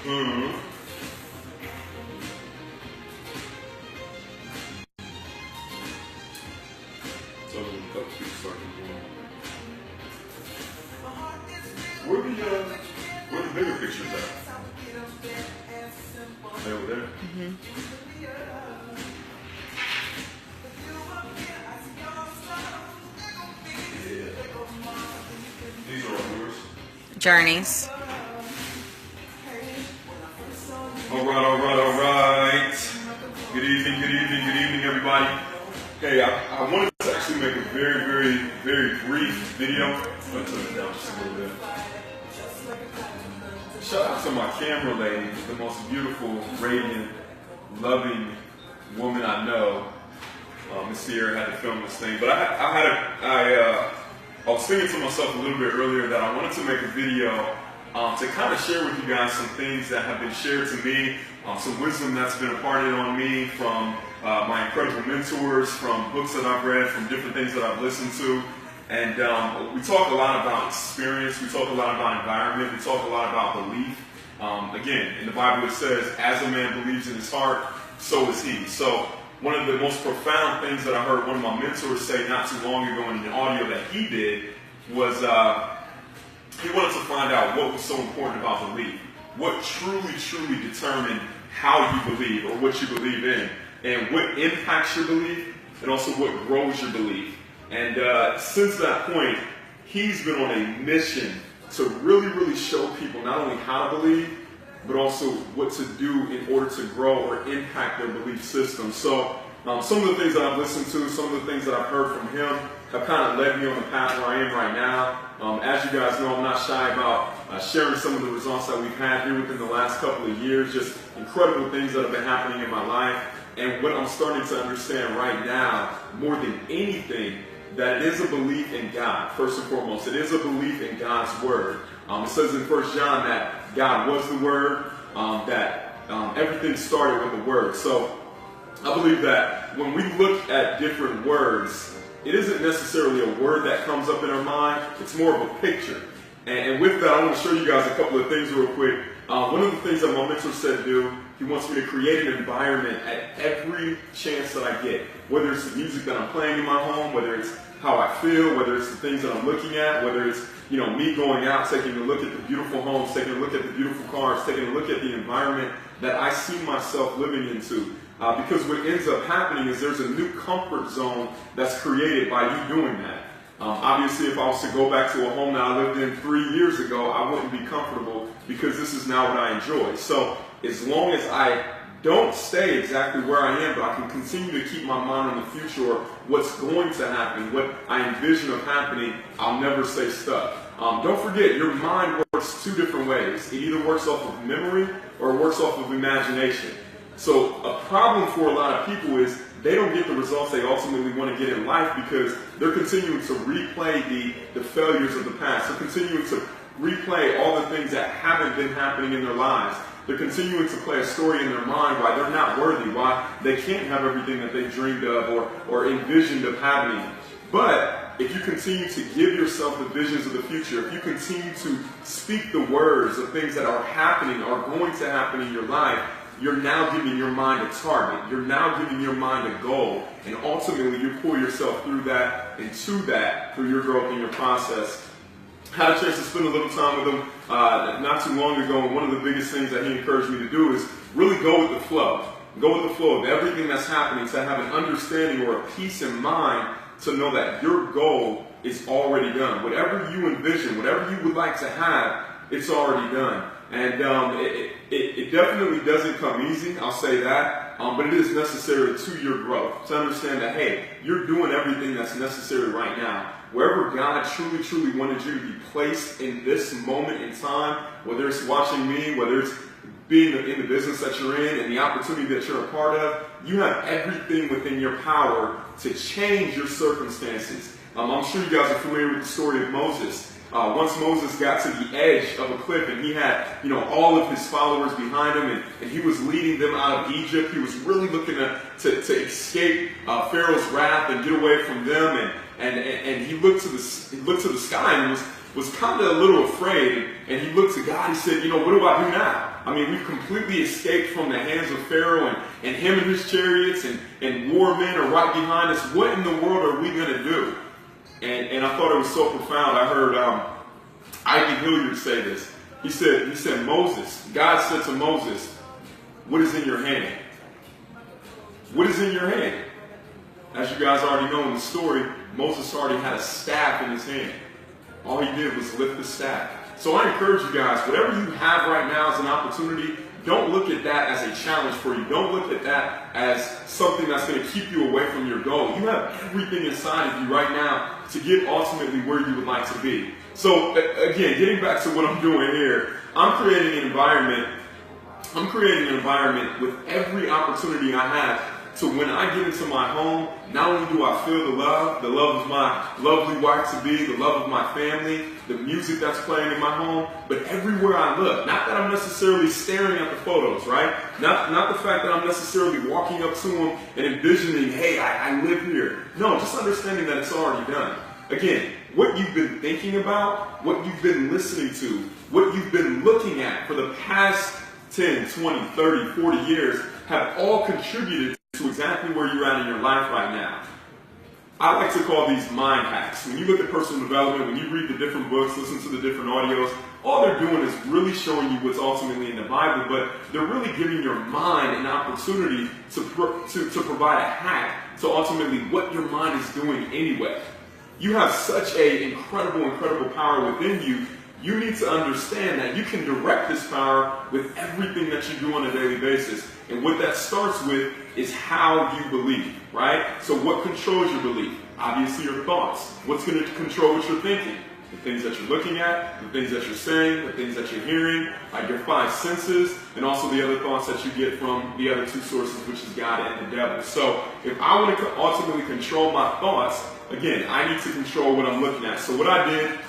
Mm-hmm. So I'm gonna cut the circle. Where the bigger pictures at? They over there? Mm-hmm. Yeah. These are all yours. Journeys. All right. Good evening, everybody. Hey, I wanted to actually make a very brief video. Let's turn it down just a little bit. Shout out to my camera lady, the most beautiful, radiant, loving woman I know. Miss Sierra had to film this thing, but I was thinking to myself a little bit earlier that I wanted to make a video to kind of share with you guys some things that have been shared to me, some wisdom that's been imparted on me from my incredible mentors, from books that I've read, from different things that I've listened to. And we talk a lot about experience, we talk a lot about environment, we talk a lot about belief. Again, in the Bible it says, as a man believes in his heart, so is he. So one of the most profound things that I heard one of my mentors say not too long ago in an audio that he did was he wanted to find out what was so important about belief. What truly determined how you believe or what you believe in, and what impacts your belief, and also what grows your belief. And since that point, he's been on a mission to really show people not only how to believe, but also what to do in order to grow or impact their belief system. So some of the things that I've listened to, some of the things that I've heard from him have kind of led me on the path where I am right now. As you guys know, I'm not shy about sharing some of the results that we've had here within the last couple of years, just incredible things that have been happening in my life. And what I'm starting to understand right now, more than anything, that it is a belief in God, first and foremost. It is a belief in God's Word. It says in 1 John that God was the Word, that everything started with the Word. So I believe that when we look at different words, it isn't necessarily a word that comes up in our mind, it's more of a picture. And with that, I want to show you guys a couple of things real quick. One of the things that my mentor said to do, he wants me to create an environment at every chance that I get. Whether it's the music that I'm playing in my home, whether it's how I feel, whether it's the things that I'm looking at, whether it's me going out, taking a look at the beautiful homes, taking a look at the beautiful cars, taking a look at the environment that I see myself living into. Because what ends up happening is there's a new comfort zone that's created by you doing that. Obviously, if I was to go back to a home that I lived in 3 years ago, I wouldn't be comfortable because this is now what I enjoy. So as long as I don't stay exactly where I am, but I can continue to keep my mind on the future or what's going to happen, what I envision of happening, I'll never stay stuck. Don't forget, your mind works two different ways. It either works off of memory or it works off of imagination. So a problem for a lot of people is they don't get the results they ultimately want to get in life because they're continuing to replay the failures of the past. They're continuing to replay all the things that haven't been happening in their lives. They're continuing to play a story in their mind why they're not worthy, why they can't have everything that they dreamed of or envisioned of having. But if you continue to give yourself the visions of the future, if you continue to speak the words of things that are happening, are going to happen in your life, you're now giving your mind a target. You're now giving your mind a goal. And ultimately, you pull yourself through that and to that through your growth and your process. Had a chance to spend a little time with him not too long ago, and one of the biggest things that he encouraged me to do is really go with the flow. Go with the flow of everything that's happening, to have an understanding or a peace in mind to know that your goal is already done. Whatever you envision, whatever you would like to have, it's already done. And it definitely doesn't come easy, I'll say that, but it is necessary to your growth. To understand that, hey, you're doing everything that's necessary right now. Wherever God truly wanted you to be placed in this moment in time, whether it's watching me, whether it's being in the business that you're in and the opportunity that you're a part of, you have everything within your power to change your circumstances. I'm sure you guys are familiar with the story of Moses. Once Moses got to the edge of a cliff and he had, all of his followers behind him and he was leading them out of Egypt. He was really looking to escape Pharaoh's wrath and get away from them. And he looked to the sky and was kind of a little afraid, and he looked to God. He said, what do I do now? I mean, we've completely escaped from the hands of Pharaoh, and him and his chariots and war men are right behind us. What in the world are we going to do? And I thought it was so profound. I heard Ivy Hilliard say this. He said, Moses, God said to Moses, what is in your hand? What is in your hand? As you guys already know in the story, Moses already had a staff in his hand. All he did was lift the staff. So I encourage you guys, whatever you have right now as an opportunity, don't look at that as a challenge for you. Don't look at that as something that's going to keep you away from your goal. You have everything inside of you right now to get ultimately where you would like to be. So again, getting back to what I'm doing here, I'm creating an environment with every opportunity I have. So when I get into my home, not only do I feel the love of my lovely wife-to-be, the love of my family, the music that's playing in my home, but everywhere I look, not that I'm necessarily staring at the photos, right? Not the fact that I'm necessarily walking up to them and envisioning, hey, I live here. No, just understanding that it's already done. Again, what you've been thinking about, what you've been listening to, what you've been looking at for the past 10, 20, 30, 40 years have all contributed to exactly where you're at in your life right now. I like to call these mind hacks. When you look at personal development, when you read the different books, listen to the different audios, all they're doing is really showing you what's ultimately in the Bible, but they're really giving your mind an opportunity to provide a hack to ultimately what your mind is doing anyway. You have such an incredible power within you. You need to understand that you can direct this power with everything that you do on a daily basis. And what that starts with is how you believe, right? So what controls your belief? Obviously your thoughts. What's going to control what you're thinking? The things that you're looking at, the things that you're saying, the things that you're hearing, your 5 senses, and also the other thoughts that you get from the other 2 sources, which is God and the devil. So if I want to ultimately control my thoughts, again, I need to control what I'm looking at. So what I did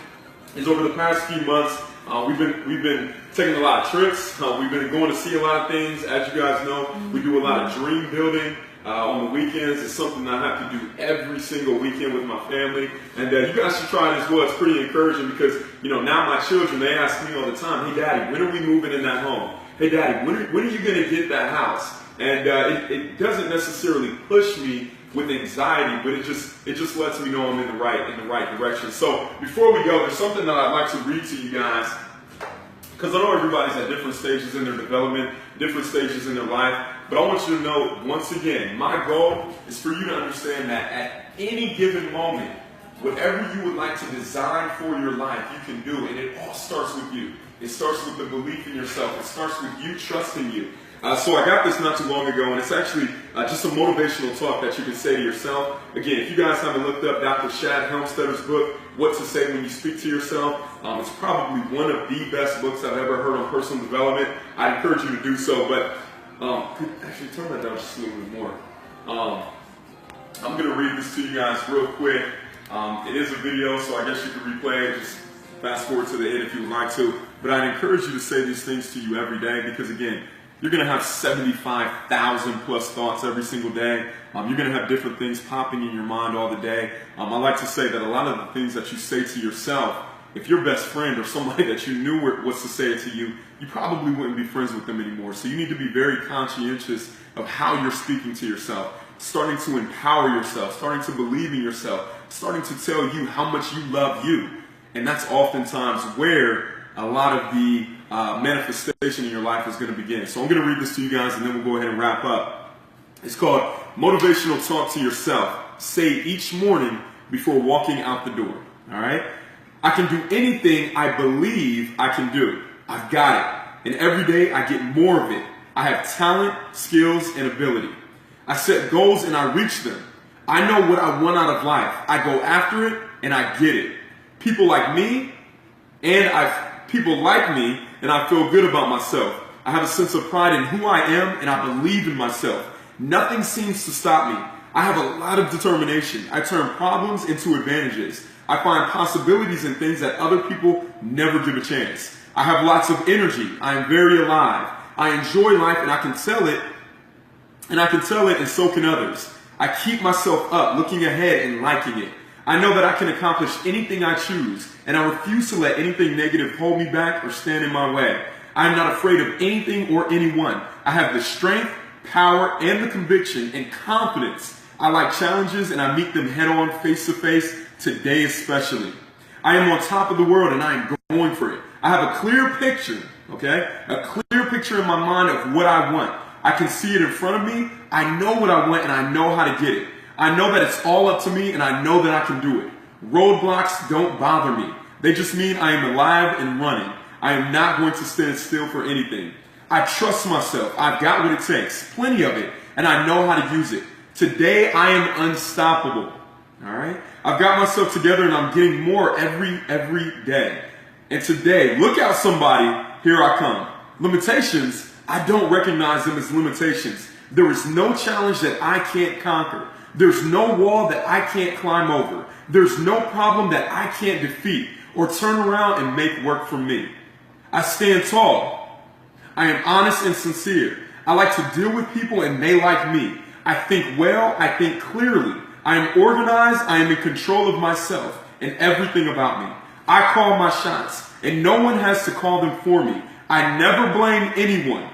is over the past few months, we've been taking a lot of trips. We've been going to see a lot of things. As you guys know, we do a lot of dream building on the weekends. It's something that I have to do every single weekend with my family. And you guys should try it as well. It's pretty encouraging because, now my children, they ask me all the time, hey, Daddy, when are we moving in that home? Hey, Daddy, when are you going to get that house? And it doesn't necessarily push me with anxiety, but it just lets me know I'm in the right direction. So before we go, there's something that I'd like to read to you guys, because I know everybody's at different stages in their development, different stages in their life, but I want you to know, once again, my goal is for you to understand that at any given moment, whatever you would like to design for your life, you can do, and it all starts with you. It starts with the belief in yourself. It starts with you trusting you. So I got this not too long ago, and it's actually just a motivational talk that you can say to yourself. Again, if you guys haven't looked up Dr. Shad Helmstedter's book, What to Say When You Speak to Yourself, it's probably one of the best books I've ever heard on personal development. I encourage you to do so, but actually turn that down just a little bit more. I'm going to read this to you guys real quick. It is a video, so I guess you can replay it. Just fast forward to the end if you would like to. But I'd encourage you to say these things to you every day because, again, you're going to have 75,000 plus thoughts every single day. You're going to have different things popping in your mind all the day. I like to say that a lot of the things that you say to yourself, if your best friend or somebody that you knew was to say it to you, you probably wouldn't be friends with them anymore. So you need to be very conscientious of how you're speaking to yourself, starting to empower yourself, starting to believe in yourself, starting to tell you how much you love you. And that's oftentimes where a lot of the manifestation in your life is going to begin. So I'm going to read this to you guys and then we'll go ahead and wrap up. It's called Motivational Talk to Yourself. Say each morning before walking out the door. All right? I can do anything I believe I can do. I've got it. And every day I get more of it. I have talent, skills, and ability. I set goals and I reach them. I know what I want out of life. I go after it and I get it. People like me and I feel good about myself. I have a sense of pride in who I am and I believe in myself. Nothing seems to stop me. I have a lot of determination. I turn problems into advantages. I find possibilities in things that other people never give a chance. I have lots of energy. I am very alive. I enjoy life and I can tell it, and so can others. I keep myself up, looking ahead and liking it. I know that I can accomplish anything I choose, and I refuse to let anything negative hold me back or stand in my way. I am not afraid of anything or anyone. I have the strength, power, and the conviction and confidence. I like challenges, and I meet them head on, face to face, today especially. I am on top of the world, and I am going for it. I have a clear picture, okay? A clear picture in my mind of what I want. I can see it in front of me. I know what I want, and I know how to get it. I know that it's all up to me, and I know that I can do it. Roadblocks don't bother me. They just mean I am alive and running. I am not going to stand still for anything. I trust myself. I've got what it takes, plenty of it, and I know how to use it. Today, I am unstoppable. All right? I've got myself together, and I'm getting more every day. And today, look out somebody, here I come. Limitations, I don't recognize them as limitations. There is no challenge that I can't conquer. There's no wall that I can't climb over. There's no problem that I can't defeat or turn around and make work for me. I stand tall. I am honest and sincere. I like to deal with people and they like me. I think well, I think clearly. I am organized, I am in control of myself and everything about me. I call my shots and no one has to call them for me. I never blame anyone.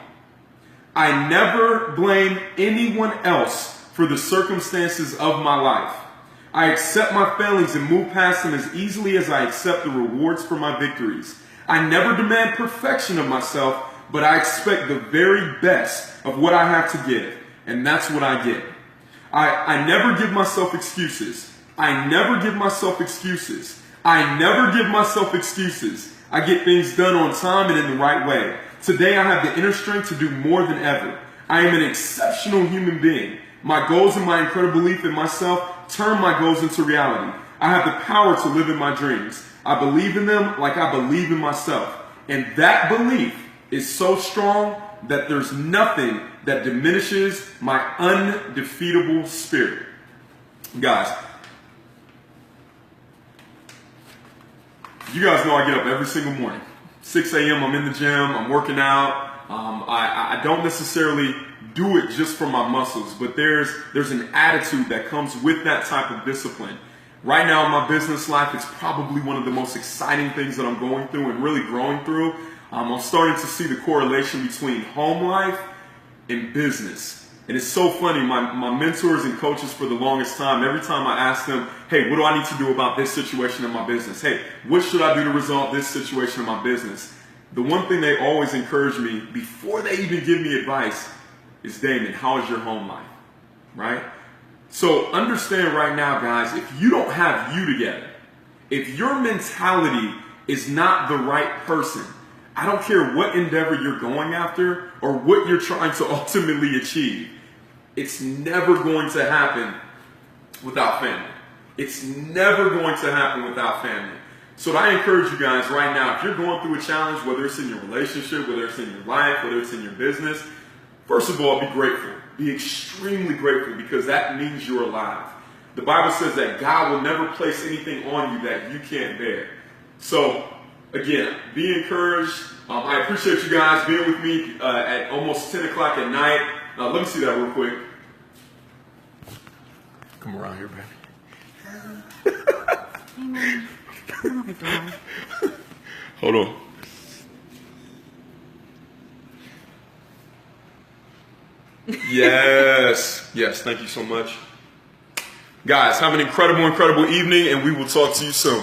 I never blame anyone else for the circumstances of my life. I accept my failings and move past them as easily as I accept the rewards for my victories. I never demand perfection of myself, but I expect the very best of what I have to give, and that's what I get. I never give myself excuses. I never give myself excuses. I never give myself excuses. I get things done on time and in the right way. Today I have the inner strength to do more than ever. I am an exceptional human being. My goals and my incredible belief in myself turn my goals into reality. I have the power to live in my dreams. I believe in them like I believe in myself. And that belief is so strong that there's nothing that diminishes my undefeatable spirit. Guys, you guys know I get up every single morning. 6 a.m. I'm in the gym, I'm working out. I don't necessarily do it just for my muscles, but there's an attitude that comes with that type of discipline. Right now in my business life, it's probably one of the most exciting things that I'm going through and really growing through. I'm starting to see the correlation between home life and business. And it's so funny, my mentors and coaches for the longest time, every time I ask them, hey, what do I need to do about this situation in my business? Hey, what should I do to resolve this situation in my business? The one thing they always encourage me before they even give me advice is, Damon, how is your home life? Right? So understand right now, guys, if you don't have you together, if your mentality is not the right person, I don't care what endeavor you're going after or what you're trying to ultimately achieve, it's never going to happen without family. It's never going to happen without family. So I encourage you guys right now, if you're going through a challenge, whether it's in your relationship, whether it's in your life, whether it's in your business, first of all, be grateful. Be extremely grateful, because that means you're alive. The Bible says that God will never place anything on you that you can't bear. So again, be encouraged. I appreciate you guys being with me at almost 10 o'clock at night. Let me see that real quick. Come around here, baby. Hold on. Yes. Yes. Thank you so much. Guys, have an incredible, incredible evening, and we will talk to you soon.